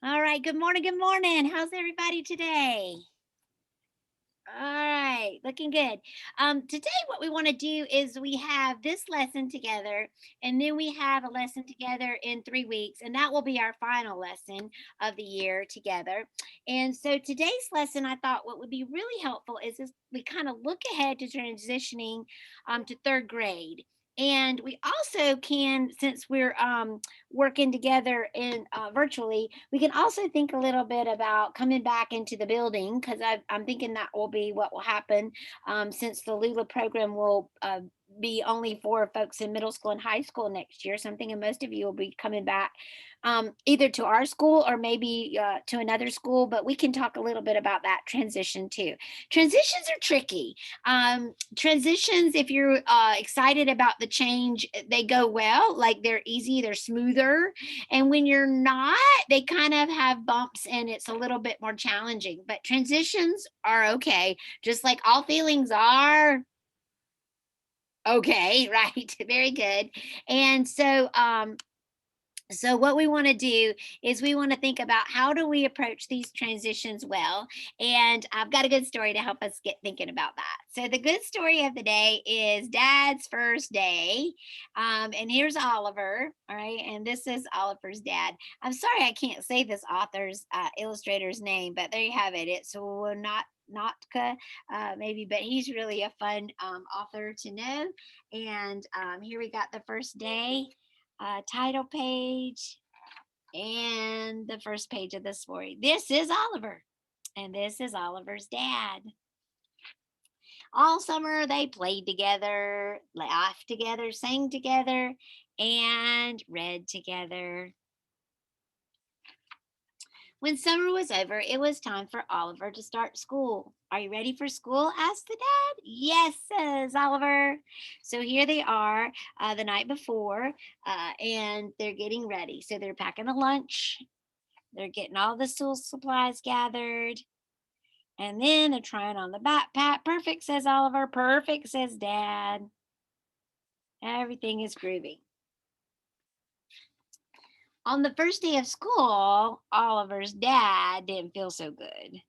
All right. Good morning. Good morning. How's everybody today? All right. Looking good. Today, what we want to do is we have this lesson together, and then we have a lesson together in 3 weeks, and that will be our final lesson of the year together. And so today's lesson, I thought what would be really helpful is we kind of look ahead to transitioning to third grade. And we also can, since we're working together in virtually, we can also think a little bit about coming back into the building because I'm thinking that will be what will happen since the Lula program will be only for folks in middle school and high school next year. So I'm thinking most of you will be coming back either to our school or maybe to another school, but we can talk a little bit about that transition too. Transitions are tricky. Transitions, if you're excited about the change, they go well, like they're easy, they're smoother. And when you're not, they kind of have bumps and it's a little bit more challenging. But transitions are okay, just like all feelings are okay, right? Very good. And so what we want to do is we want to think about how do we approach these transitions well. And I've got a good story to help us get thinking about that. So the good story of the day is Dad's first day. And here's Oliver. All right. And this is Oliver's dad. I'm sorry I can't say this author's illustrator's name, but there you have it. It's not Notka, maybe, but he's really a fun author to know. And here we got the first day title page and the first page of the story. This is Oliver, and this is Oliver's dad. All summer they played together, laughed together, sang together, and read together. When summer was over, it was time for Oliver to start school. Are you ready for school? Asked the dad. Yes, says Oliver. So here they are the night before, and they're getting ready. So they're packing a lunch, they're getting all the school supplies gathered, and then they're trying on the backpack. Perfect, says Oliver. Perfect, says Dad. Everything is groovy. On the first day of school, Oliver's dad didn't feel so good.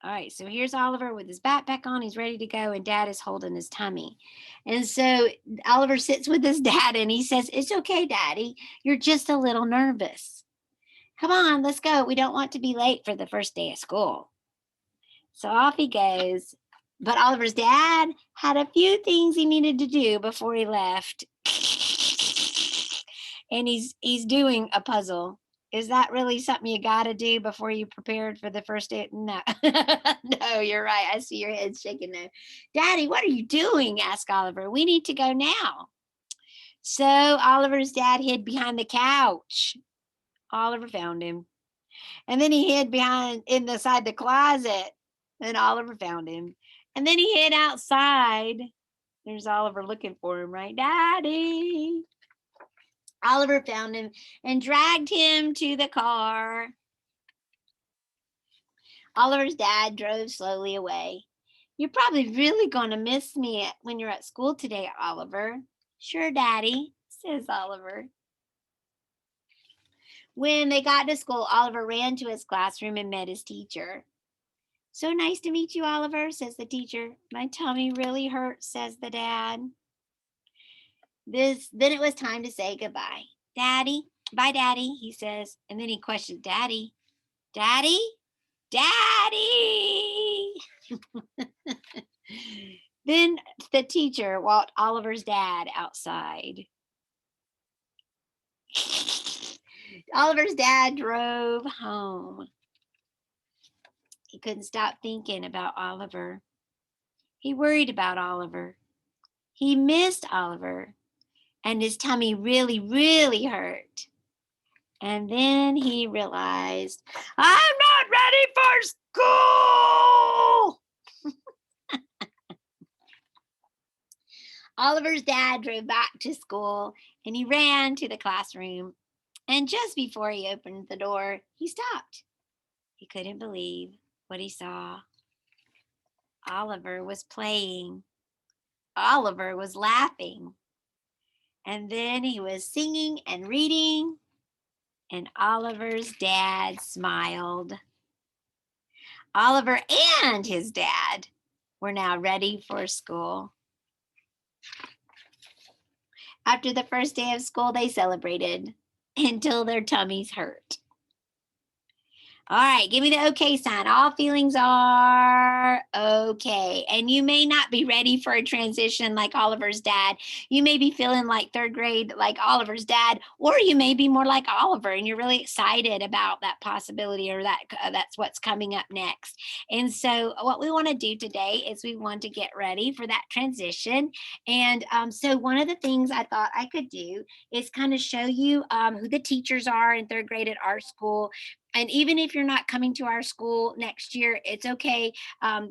All right, so here's Oliver with his backpack on. He's ready to go, and dad is holding his tummy. And so Oliver sits with his dad and he says, "It's okay, daddy. You're just a little nervous. Come on, let's go. We don't want to be late for the first day of school." So off he goes. But Oliver's dad had a few things he needed to do before he left. And he's doing a puzzle. Is that really something you got to do before you prepared for the first day? No, no, you're right. I see your head shaking now. Daddy, what are you doing? Asked Oliver. We need to go now. So Oliver's dad hid behind the couch. Oliver found him. And then he hid behind in the side the closet. And Oliver found him. And then he hid outside. There's Oliver looking for him, right? Daddy. Oliver found him and dragged him to the car. Oliver's dad drove slowly away. You're probably really going to miss me when you're at school today, Oliver. Sure, Daddy, says Oliver. When they got to school, Oliver ran to his classroom and met his teacher. So nice to meet you, Oliver, says the teacher. My tummy really hurts, says the dad. Then it was time to say goodbye. Daddy, bye, Daddy, he says. And then he questions, Daddy, Daddy, Daddy. Then the teacher walked Oliver's dad outside. Oliver's dad drove home. He couldn't stop thinking about Oliver. He worried about Oliver. He missed Oliver, and his tummy really, really hurt. And then he realized, I'm not ready for school. Oliver's dad drove back to school and he ran to the classroom. And just before he opened the door, he stopped. He couldn't believe what he saw. Oliver was playing. Oliver was laughing. And then he was singing and reading. And Oliver's dad smiled. Oliver and his dad were now ready for school. After the first day of school, they celebrated until their tummies hurt. All right, give me the okay sign. All feelings are okay. And you may not be ready for a transition like Oliver's dad. You may be feeling like third grade like Oliver's dad, or you may be more like Oliver and you're really excited about that possibility or that's what's coming up next. And so what we want to do today is we want to get ready for that transition. And so one of the things I thought I could do is kind of show you who the teachers are in third grade at our school. And even if you're not coming to our school next year, it's okay.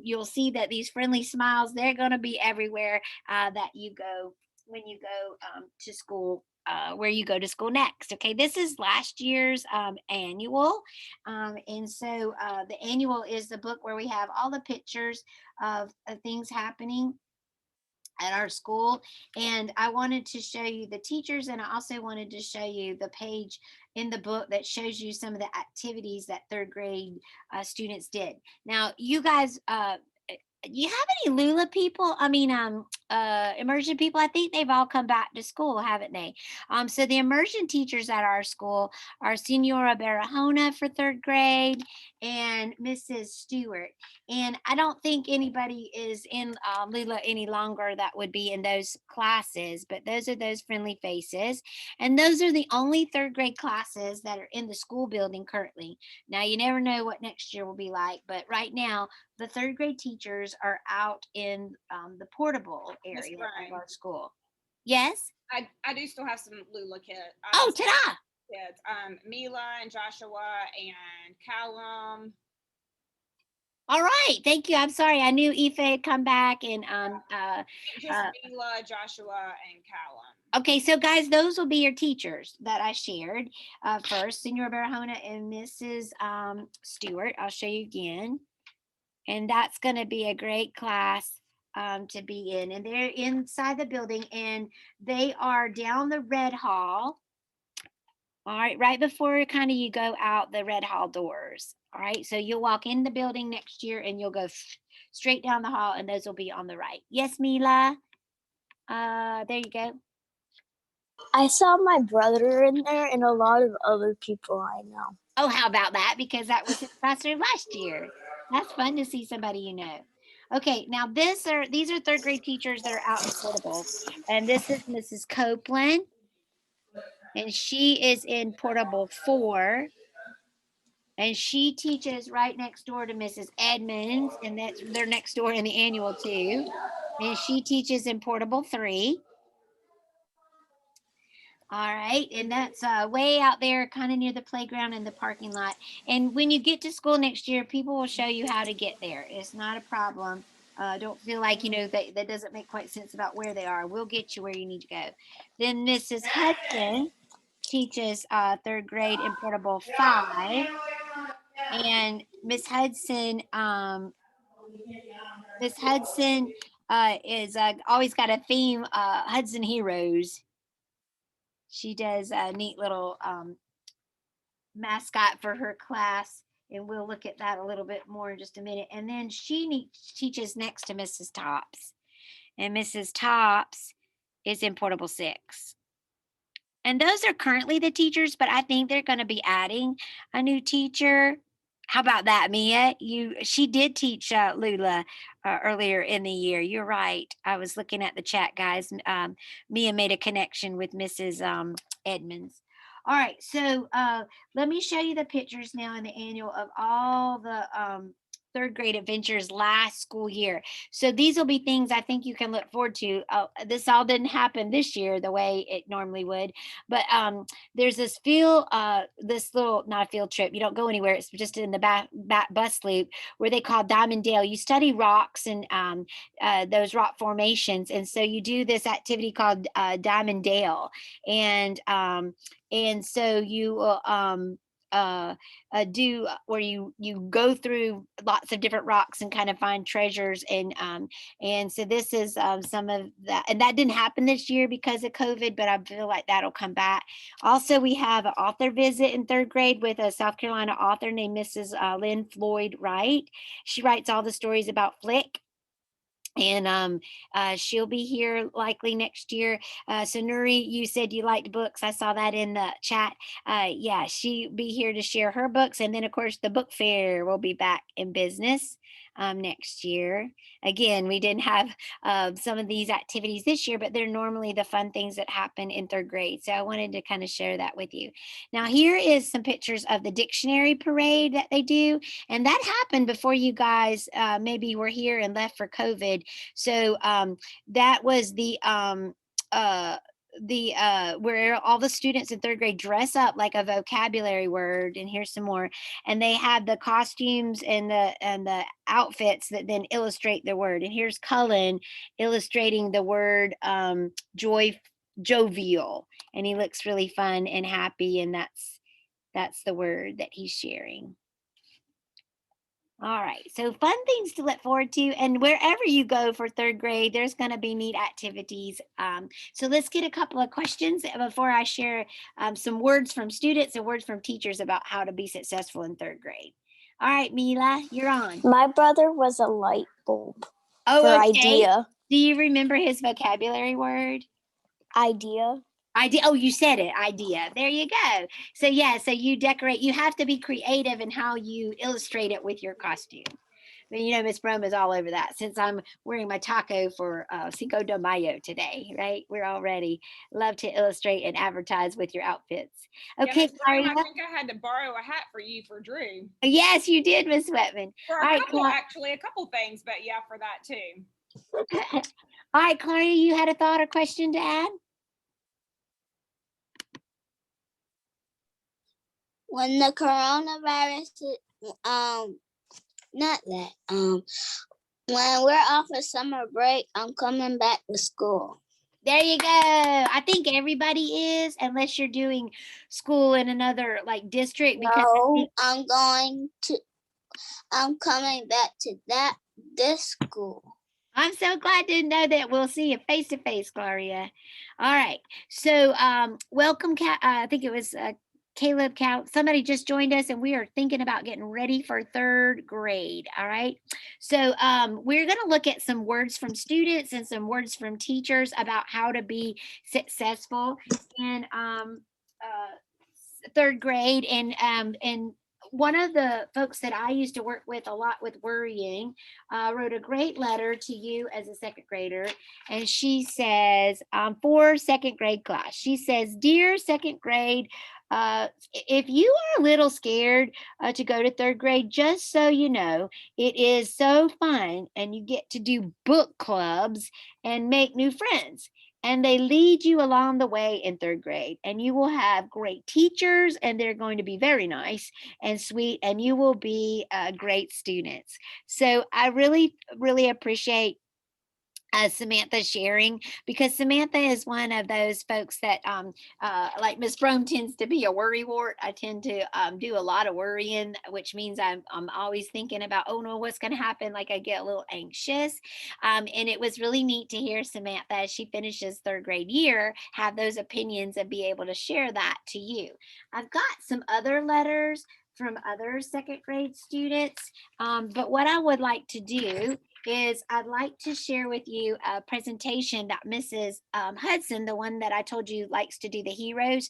You'll see that these friendly smiles, they're going to be everywhere that you go when you go to school. Where you go to school next. Okay, this is last year's annual. And so the annual is the book where we have all the pictures of things happening at our school. And I wanted to show you the teachers, and I also wanted to show you the page in the book that shows you some of the activities that third grade students did. Now, you guys, you have any Lula people? I mean, immersion people. I think they've all come back to school, haven't they? So the immersion teachers at our school are Senora Barahona for third grade and Mrs. Stewart. And I don't think anybody is in Lula any longer that would be in those classes, but those are those friendly faces. And those are the only third grade classes that are in the school building currently. Now, you never know what next year will be like, but right now, the third grade teachers are out in the portable Miss area of Brown, our school. Yes? I do still have some Lula kids. I have Oh, some ta-da! kids. Mila and Joshua and Callum. All right. Thank you. I'm sorry. I knew Ife had come back and Just uh, Mila, Joshua, and Callum. okay, so guys, those will be your teachers that I shared. First, Senora Barahona and Mrs. Stewart. I'll show you again. And that's going to be a great class to be in. And they're inside the building, and they are down the red hall. All right before kind of you go out the red hall doors. All right, so you'll walk in the building next year, and you'll go straight down the hall, and those will be on the right. Yes, Mila. There you go. I saw my brother in there and a lot of other people I know. Oh, how about that? Because that was his classroom last year. That's fun to see somebody you know. Okay, now these are third grade teachers that are out in portable, and this is Mrs. Copeland, and she is in portable 4, and she teaches right next door to Mrs. Edmonds, and they're next door in the annual too, and she teaches in portable 3. All right, and that's way out there, kind of near the playground and the parking lot. And when you get to school next year, people will show you how to get there. It's not a problem. Don't feel like that doesn't make quite sense about where they are. We'll get you where you need to go. Then Mrs. Hudson teaches third grade in portable 5, and Miss Hudson is always got a theme. Hudson Heroes. She does a neat little mascot for her class, and we'll look at that a little bit more in just a minute. And then she teaches next to Mrs. Tops, and Mrs. Tops is in portable 6. And those are currently the teachers, but I think they're going to be adding a new teacher. How about that, Mia? She did teach Lula earlier in the year. You're right. I was looking at the chat, guys. Mia made a connection with Mrs. Edmonds. All right, so let me show you the pictures now in the annual of all the third grade adventures last school year. So these will be things I think you can look forward to. This all didn't happen this year the way it normally would, but there's this this little, not a field trip. You don't go anywhere. It's just in the back bus loop where they call Diamond Dale. You study rocks and those rock formations, and so you do this activity called Diamond Dale, and so you will do where you go through lots of different rocks and kind of find treasures. And so this is some of that, and that didn't happen this year because of COVID, but I feel like that'll come back. Also, we have an author visit in third grade with a South Carolina author named Mrs. Lynn Floyd Wright. She writes all the stories about Flick, and she'll be here likely next year. So Nuri, you said you liked books. I saw that in the chat. Yeah, she'll be here to share her books, and then of course the book fair will be back in business next year. Again, we didn't have some of these activities this year, but they're normally the fun things that happen in third grade. So I wanted to kind of share that with you. Now here is some pictures of the dictionary parade that they do, and that happened before you guys maybe were here and left for COVID. So that was where all the students in third grade dress up like a vocabulary word, and here's some more. And they have the costumes and the outfits that then illustrate the word. And here's Cullen illustrating the word jovial, and he looks really fun and happy, and that's the word that he's sharing. All right, so fun things to look forward to, and wherever you go for third grade, there's going to be neat activities. So let's get a couple of questions before I share some words from students and words from teachers about how to be successful in third grade. All right, Mila, you're on. My brother was a light bulb. Oh, for okay. idea. Do you remember his vocabulary word? Idea. Idea. Oh, you said it. Idea. There you go. So yeah, so you decorate. You have to be creative in how you illustrate it with your costume. But you know, Miss Brome is all over that. Since I'm wearing my taco for Cinco de Mayo today, right? We're already love to illustrate and advertise with your outfits. Okay, Miss Brome, Claria. I think I had to borrow a hat for you for Drew. Yes, you did, Miss Wetman. For All right, actually a couple things, but yeah, for that too. All right, Claria, you had a thought or question to add? When the coronavirus, not that, when we're off of summer break, I'm coming back to school. There you go. I think everybody is, unless you're doing school in another like district. Because No, I'm coming back to this school. I'm so glad to know that we'll see you face to face, Gloria. All right. So welcome, I think it was Caleb Cow. Somebody just joined us, and we are thinking about getting ready for third grade. All right. So we're going to look at some words from students and some words from teachers about how to be successful in third grade. And one of the folks that I used to work with a lot with worrying wrote a great letter to you as a second grader. And she says, for second grade class, she says, "Dear second grade, if you are a little scared to go to third grade, just so you know, it is so fun, and you get to do book clubs and make new friends. And they lead you along the way in third grade, and you will have great teachers, and they're going to be very nice and sweet, and you will be great students." So I really, really appreciate Samantha sharing, because Samantha is one of those folks that like Miss Brome tends to be a worry wart. I tend to do a lot of worrying, which means I'm always thinking about, oh no, what's going to happen? Like I get a little anxious. And it was really neat to hear Samantha, as she finishes third grade year, have those opinions and be able to share that to you. I've got some other letters from other second grade students, but what I would like to do is I'd like to share with you a presentation that Mrs. Hudson, the one that I told you likes to do the heroes,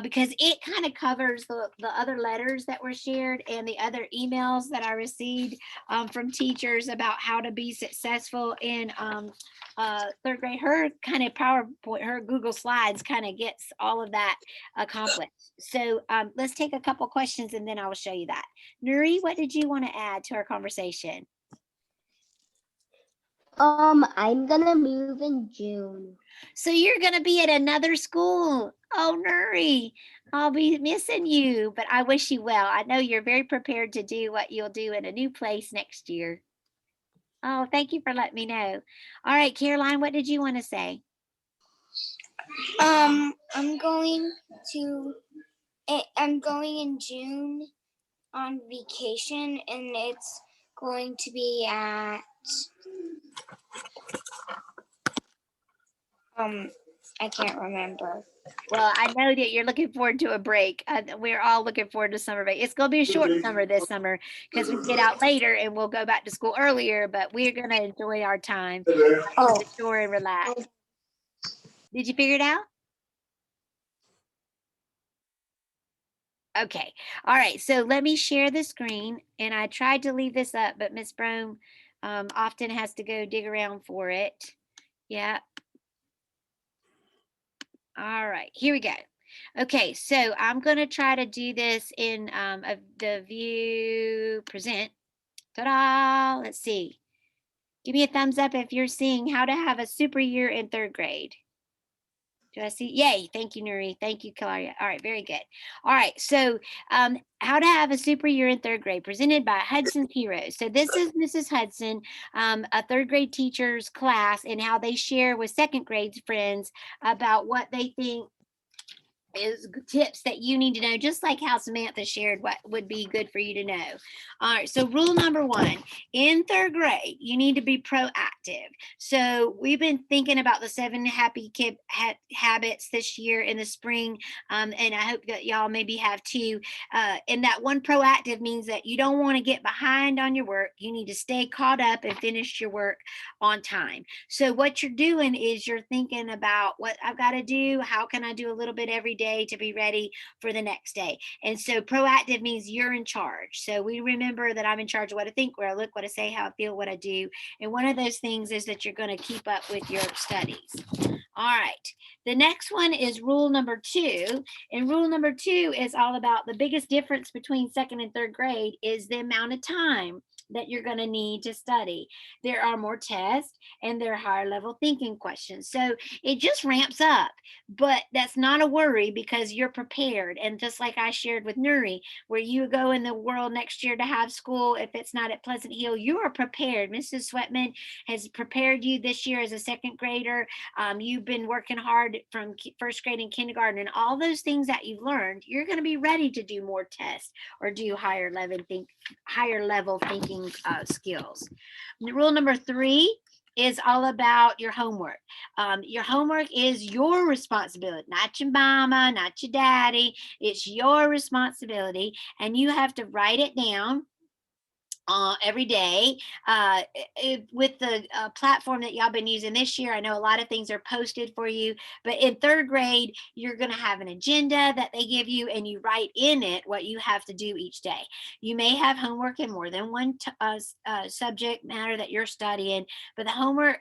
because it kind of covers the other letters that were shared and the other emails that I received from teachers about how to be successful in third grade. Her kind of PowerPoint, her Google Slides kind of gets all of that accomplished. So let's take a couple questions and then I will show you that. Nuri, what did you want to add to our conversation? I'm gonna move in June. So you're gonna be at another school. Oh, Nuri, I'll be missing you, but I wish you well. I know you're very prepared to do what you'll do in a new place next year. Oh, thank you for letting me know. All right, Caroline, what did you want to say? I'm going to I'm going in June on vacation, and it's going to be at I can't remember. Well, I know that you're looking forward to a break. We're all looking forward to summer break. It's going to be a short summer this summer because we get out later and we'll go back to school earlier, but we're going to enjoy our time on the shore and relax. Did you figure it out? Okay. All right. So let me share the screen. And I tried to leave this up, but Miss Brome often has to go dig around for it. Yeah. All right. Here we go. Okay. So I'm going to try to do this in the view present. Ta-da. Let's see. Give me a thumbs up if you're seeing how to have a super year in third grade. Do I see? Yay. Thank you, Nuri. Thank you, Claria. All right. Very good. All right. So how to have a super year in third grade presented by Hudson's Heroes. So this is Mrs. Hudson, a third grade teacher's class, and how they share with second grade friends about what they think is tips that you need to know, just like how Samantha shared what would be good for you to know. All right, so rule number 1, in third grade, you need to be proactive. So we've been thinking about the 7 happy kid habits this year in the spring, and I hope that y'all maybe have too. And that one, proactive, means that you don't want to get behind on your work. You need to stay caught up and finish your work on time. So what you're doing is you're thinking about what I've got to do, how can I do a little bit every day to be ready for the next day. And so proactive means you're in charge. So we remember that I'm in charge of what I think, where I look, what I say, how I feel, what I do. And one of those things is that you're going to keep up with your studies. All right. The next one is rule number 2. And rule number 2 is all about the biggest difference between second and third grade is the amount of time that you're going to need to study. There are more tests and there are higher level thinking questions. So it just ramps up, but that's not a worry because you're prepared. And just like I shared with Nuri, where you go in the world next year to have school, if it's not at Pleasant Hill, you are prepared. Mrs. Sweatman has prepared you this year as a second grader. You've been working hard from first grade and kindergarten, and all those things that you've learned, you're going to be ready to do more tests or do higher level thinking skills. Rule number 3 is all about your homework. Your homework is your responsibility, not your mama, not your daddy. It's your responsibility, and you have to write it down every day. With the platform that y'all been using this year, I know a lot of things are posted for you, but in third grade, you're going to have an agenda that they give you, and you write in it what you have to do each day. You may have homework in more than one subject matter that you're studying, but the homework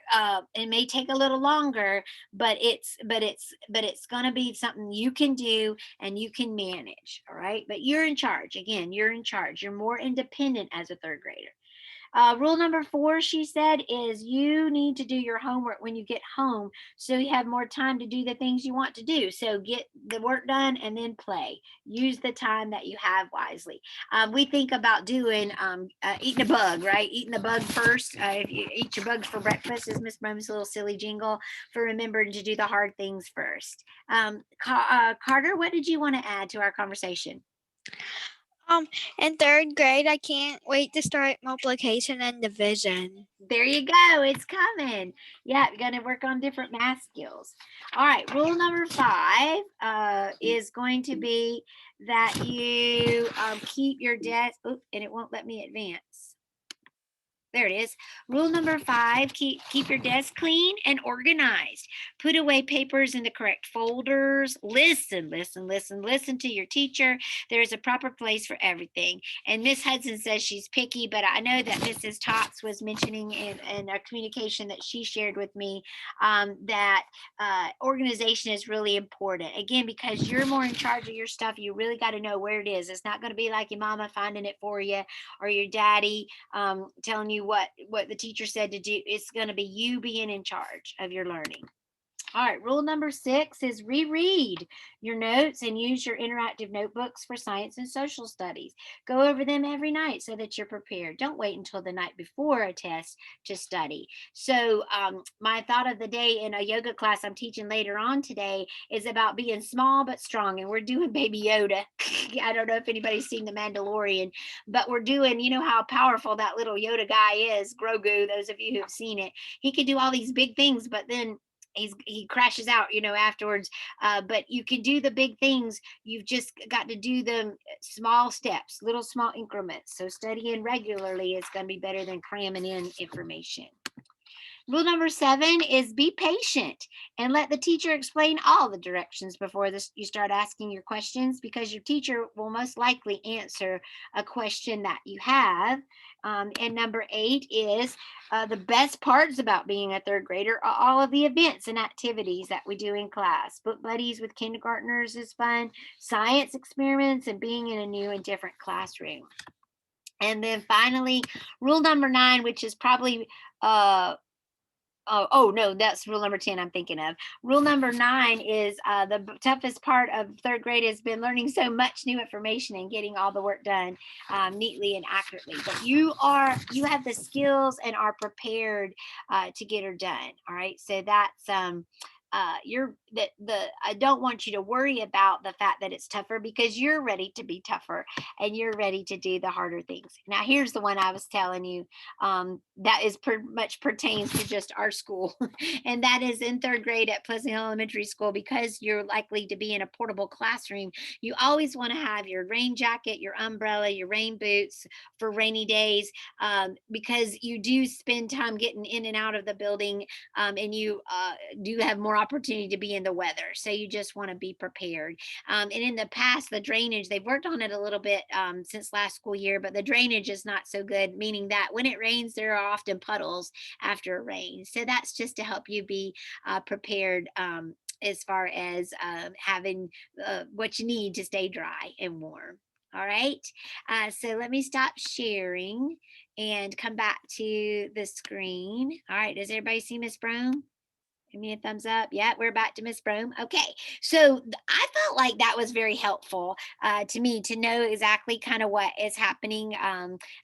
it may take a little longer, but it's going to be something you can do and you can manage. All right, but you're in charge. Again, you're in charge. You're more independent as a third grader. Rule number 4, she said, is you need to do your homework when you get home so you have more time to do the things you want to do. So get the work done and then play. Use the time that you have wisely. We think about doing eating a bug, right? Eating the bug first. If you eat your bugs for breakfast, is Miss Brum's little silly jingle for remembering to do the hard things first. Carter, what did you want to add to our conversation? In third grade, I can't wait to start multiplication and division. There you go. It's coming. Yeah, you're going to work on different math skills. All right. Rule number 5 is going to be that you keep your desk. Oops, and it won't let me advance. There it is. Rule number 5, keep your desk clean and organized. Put away papers in the correct folders. Listen to your teacher. There is a proper place for everything. And Miss Hudson says she's picky, but I know that Mrs. Tots was mentioning in a communication that she shared with me that organization is really important. Again, because you're more in charge of your stuff, you really got to know where it is. It's not going to be like your mama finding it for you or your daddy telling you what the teacher said to do. It's going to be you being in charge of your learning. All right, rule number 6 is reread your notes and use your interactive notebooks for science and social studies. Go over them every night so that you're prepared. Don't wait until the night before a test to study. So, my thought of the day in a yoga class I'm teaching later on today is about being small but strong. And we're doing Baby Yoda. I don't know if anybody's seen The Mandalorian, but we're doing, you know how powerful that little Yoda guy is, Grogu, those of you who have seen it. He can do all these big things, but then he crashes out, you know, afterwards. But you can do the big things. You've just got to do them small steps, little small increments. So studying regularly is going to be better than cramming in information. Rule number 7 is be patient and let the teacher explain all the directions before you start asking your questions, because your teacher will most likely answer a question that you have. And number 8 is the best parts about being a third grader are all of the events and activities that we do in class. Book buddies with kindergartners is fun, science experiments, and being in a new and different classroom. And then finally, rule number 9, which is probably oh no, that's rule number 10 I'm thinking of. Rule number 9 is the toughest part of third grade has been learning so much new information and getting all the work done neatly and accurately. But you have the skills and are prepared to get her done. All right. So that's I don't want you to worry about the fact that it's tougher, because you're ready to be tougher and you're ready to do the harder things. Now here's the one I was telling you that is much pertains to just our school, and that is in third grade at Pleasant Hill Elementary School. Because you're likely to be in a portable classroom, you always want to have your rain jacket, your umbrella, your rain boots for rainy days, because you do spend time getting in and out of the building, and you do have more opportunity to be in the weather. So you just want to be prepared. And in the past, the drainage, they've worked on it a little bit since last school year, but the drainage is not so good, meaning that when it rains, there are often puddles after a rain. So that's just to help you be prepared as far as having what you need to stay dry and warm. All right. So let me stop sharing and come back to the screen. All right. Does everybody see Miss Brown? Give me a thumbs up. Yeah, we're back to Miss Brome. Okay, so I felt like that was very helpful to me to know exactly kind of what is happening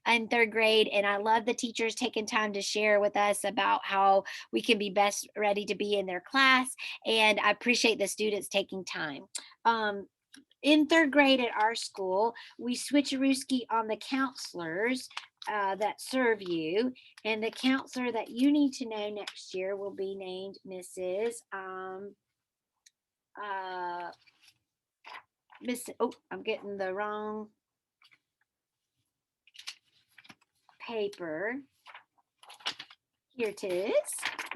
in third grade. And I love the teachers taking time to share with us about how we can be best ready to be in their class. And I appreciate the students taking time. In third grade at our school, we switcherooski on the counselors that serve you. And the counselor that you need to know next year will be named Mrs. I'm getting the wrong paper. Here it is.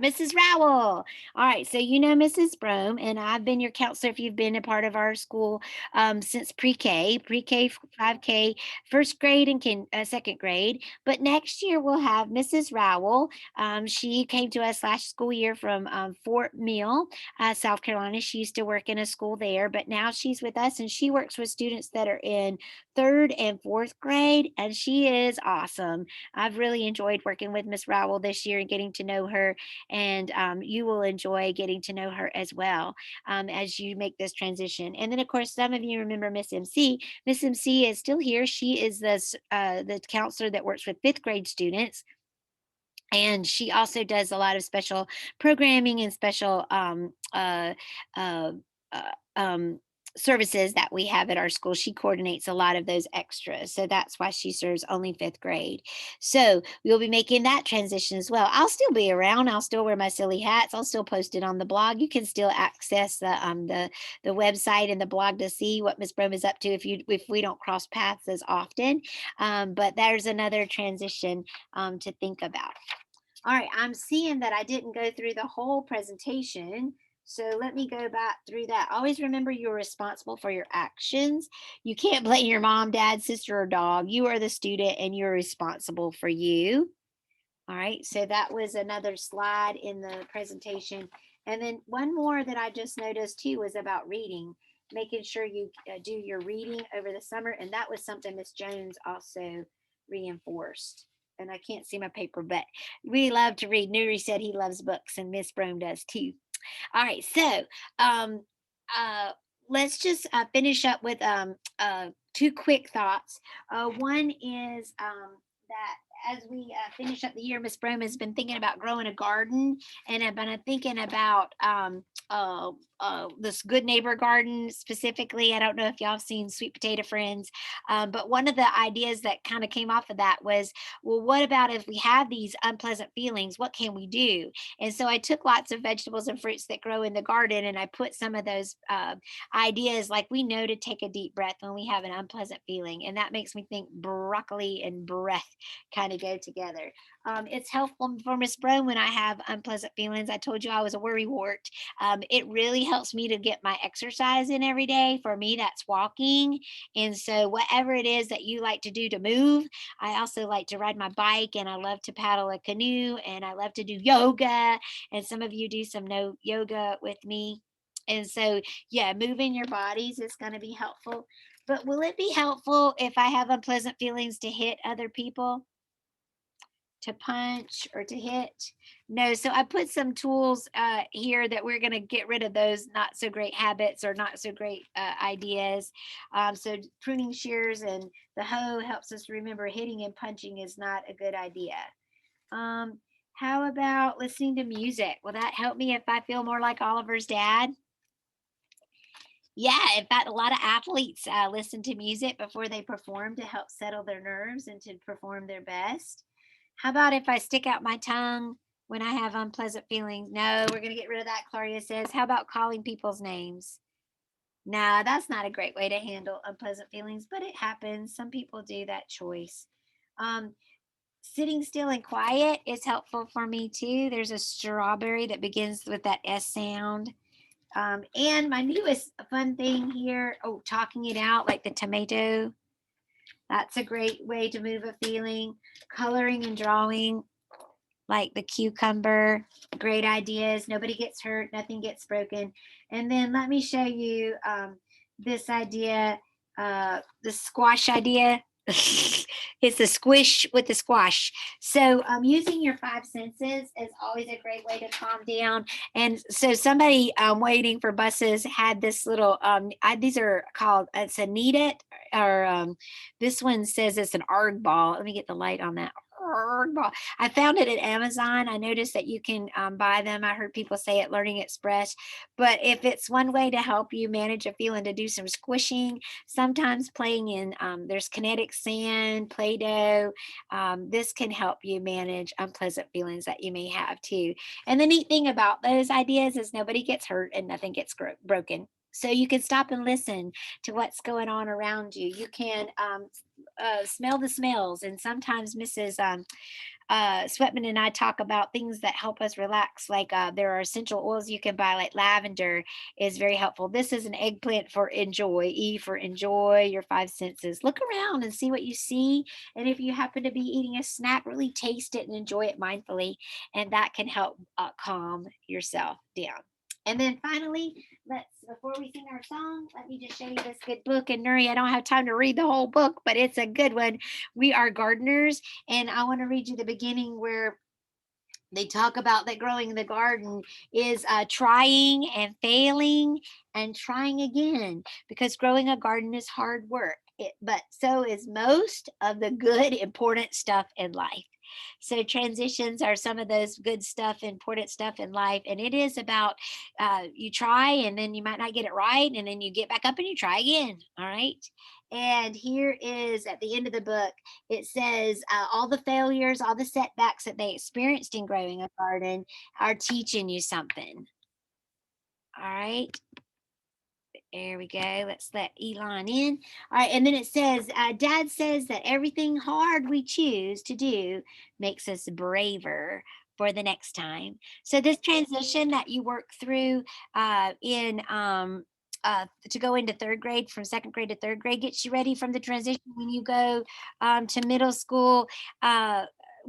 Mrs. Rowell. All right, so you know Mrs. Brome, and I've been your counselor if you've been a part of our school since pre-K, 5K, first grade and second grade. But next year we'll have Mrs. Rowell. She came to us last school year from Fort Mill, South Carolina. She used to work in a school there, but now she's with us, and she works with students that are in third and fourth grade, and she is awesome. I've really enjoyed working with Miss Rowell this year and getting to know her, and you will enjoy getting to know her as well as you make this transition. And then, of course, some of you remember Miss MC. Miss MC is still here. She is the counselor that works with fifth grade students. And she also does a lot of special programming and special uh, services that we have at our school. She coordinates a lot of those extras. So that's why she serves only fifth grade. So we'll be making that transition as well. I'll still be around. I'll still wear my silly hats. I'll still post it on the blog. You can still access the website and the blog to see what Miss Brome is up to if we don't cross paths as often. But there's another transition to think about. All right, I'm seeing that I didn't go through the whole presentation. So let me go back through that. Always remember you're responsible for your actions. You can't blame your mom, dad, sister, or dog. You are the student and you're responsible for you. All right, so that was another slide in the presentation. And then one more that I just noticed too was about reading, making sure you do your reading over the summer. And that was something Miss Jones also reinforced. And I can't see my paper, but we love to read. Nuri said he loves books, and Miss Brome does too. All right, so um, uh, let's just finish up with two quick thoughts. One is that as we finish up the year, Miss Brome has been thinking about growing a garden, and I've been thinking about this Good Neighbor garden specifically. I don't know if y'all have seen Sweet Potato Friends, but one of the ideas that kind of came off of that was, well, what about if we have these unpleasant feelings? What can we do? And so I took lots of vegetables and fruits that grow in the garden, and I put some of those ideas, like we know to take a deep breath when we have an unpleasant feeling. And that makes me think broccoli and breath kind of go together. It's helpful for Miss Brown when I have unpleasant feelings. I told you I was a worry wart. It really helps me to get my exercise in every day. For me, that's walking. And so, whatever it is that you like to do to move, I also like to ride my bike, and I love to paddle a canoe, and I love to do yoga. And some of you do some no yoga with me. And so, yeah, moving your bodies is going to be helpful. But will it be helpful if I have unpleasant feelings to hit other people? To punch or to hit? No. So I put some tools here that we're going to get rid of those not so great habits or not so great ideas. So pruning shears and the hoe helps us remember hitting and punching is not a good idea. Um, how about listening to music? Will that help me if I feel more like Oliver's dad? Yeah, in fact, a lot of athletes listen to music before they perform to help settle their nerves and to perform their best. How about if I stick out my tongue when I have unpleasant feelings? No, we're going to get rid of that, Claria says. How about calling people's names? No, that's not a great way to handle unpleasant feelings, but it happens. Some people do that choice. Um, Sitting still and quiet is helpful for me too. There's a strawberry that begins with that S sound. And my newest fun thing here, oh, talking it out like the tomato. That's a great way to move a feeling. Coloring and drawing like the cucumber. Great ideas. Nobody gets hurt, nothing gets broken. And then let me show you this idea, the squash idea. It's the squish with the squash. So using your five senses is always a great way to calm down. And so somebody waiting for buses had this little, these are called, it's a need it, or this one says it's an arg ball. Let me get the light on that. Arg ball. I found it at Amazon. I noticed that you can buy them. I heard people say at Learning Express. But if it's one way to help you manage a feeling, to do some squishing, sometimes playing in, there's kinetic sand, Play-Doh. This can help you manage unpleasant feelings that you may have too. And the neat thing about those ideas is nobody gets hurt and nothing gets broken. So you can stop and listen to what's going on around you. You can smell the smells. And sometimes Mrs. Sweatman and I talk about things that help us relax. Like there are essential oils you can buy, like lavender is very helpful. This is an eggplant for enjoy, E for enjoy your five senses. Look around and see what you see. And if you happen to be eating a snack, really taste it and enjoy it mindfully. And that can help calm yourself down. And then finally, before we sing our song, let me just show you this good book. And Nuri, I don't have time to read the whole book, but it's a good one. We Are Gardeners. And I want to read you the beginning where they talk about that growing in the garden is trying and failing and trying again, because growing a garden is hard work. But so is most of the good, important stuff in life. So transitions are some of those good stuff, important stuff in life. And it is about you try and then you might not get it right. And then you get back up and you try again. All right. And here is at the end of the book, it says all the failures, all the setbacks that they experienced in growing a garden are teaching you something. All right. There we go. Let's let Elon in. All right. And then it says, Dad says that everything hard we choose to do makes us braver for the next time. So this transition that you work through in to go into third grade, from second grade to third grade, gets you ready from the transition when you go to middle school.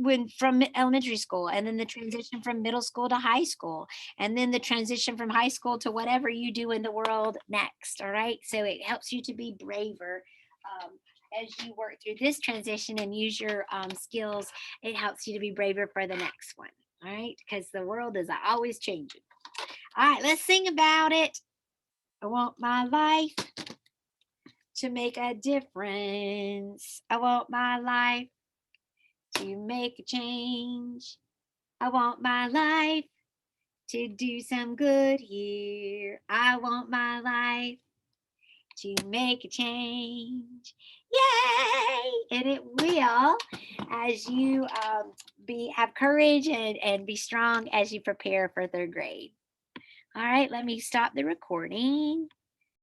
When from elementary school, and then the transition from middle school to high school, and then the transition from high school to whatever you do in the world next. All right. So it helps you to be braver as you work through this transition and use your skills. It helps you to be braver for the next one. All right. Because the world is always changing. All right, let's sing about it. I want my life to make a difference. I want my life to make a change. I want my life to do some good here. I want my life to make a change. Yay! And it will, as you have courage and be strong as you prepare for third grade. All right, let me stop the recording.